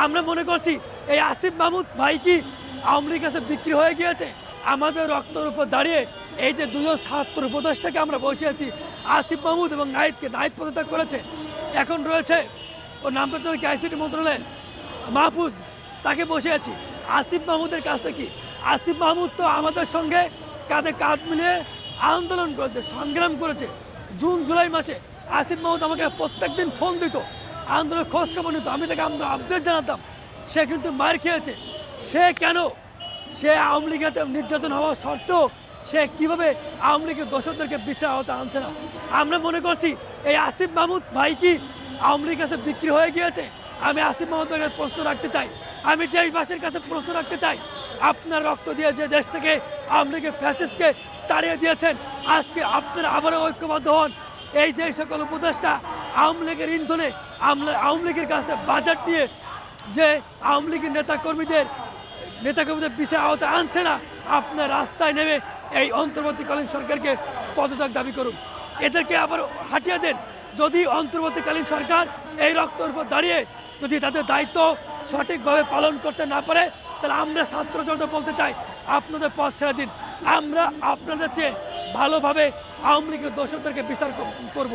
আমরা মনে করছি এই আসিফ মাহমুদ ভাই কি আওয়ামী লীগের কাছে বিক্রি হয়ে গিয়েছে। আমাদের রক্তের উপর দাঁড়িয়ে এই যে দুজন ছাত্র উপদেষ্টাকে আমরা বসিয়েছি, আসিফ মাহমুদ এবং নাহিদ পদত্যাগ করেছে, এখন রয়েছে ও নামটা তো কি আইসিটি মন্ত্রণালয়ের মাহফুজ, তাকে বসিয়েছি। আসিফ মাহমুদের কাছে কি, আসিফ মাহমুদ তো আমাদের সঙ্গে কাঁধে কাঁধ মিলিয়ে আন্দোলন করেছে, সংগ্রাম করেছে। জুন জুলাই মাসে আসিফ মাহমুদ আমাকে প্রত্যেকদিন ফোন দিত, আন্দোলনের খোঁজ খবর নিত, আমি তাকে আপডেট জানাতাম। সে কিন্তু মার খেয়েছে। সে কেন, সে আওয়ামী লীগের নির্যাতন হওয়া সত্ত্বেও সে কীভাবে আওয়ামী লীগের দোষরদেরকে বিচার আওতা আনছে না। আমরা মনে করছি এই আসিফ মাহমুদ ভাই কি আওয়ামী লীগের কাছে বিক্রি হয়ে গিয়েছে। আমি আসিফ মাহমুদের কাছে প্রশ্ন রাখতে চাই, আমি দেশবাসীর কাছে প্রশ্ন রাখতে চাই, আপনার রক্ত দিয়ে যে দেশ থেকে আওয়ামী লীগের ফ্যাসিস্টকে তাড়িয়ে দিয়েছেন, আজকে আপনারা আবারও ঐক্যবদ্ধ হন। এই যে সকল উপদেষ্টা আওয়ামী লীগের ইন্ধনে আওয়ামী লীগের কাছে বাজেট নিয়ে যে আওয়ামী লীগের নেতাকর্মীদের বিচার আওতা আনছে না, আপনার রাস্তায় নেমে এই অন্তর্বর্তীকালীন সরকারকে পদত্যাগ দাবি করুন, এদেরকে আবার হাঁটিয়ে দেন। যদি অন্তর্বর্তীকালীন সরকার এই রক্তের উপর দাঁড়িয়ে যদি তাদের দায়িত্ব সঠিকভাবে পালন করতে না পারে, তাহলে আমরা ছাত্র জনতা বলতে চাই, আপনাদের পথ ছেড়ে দিন। আমরা আপনাদের চেয়ে ভালোভাবে আওয়ামী লীগের দোষরদেরকে বিচার করব।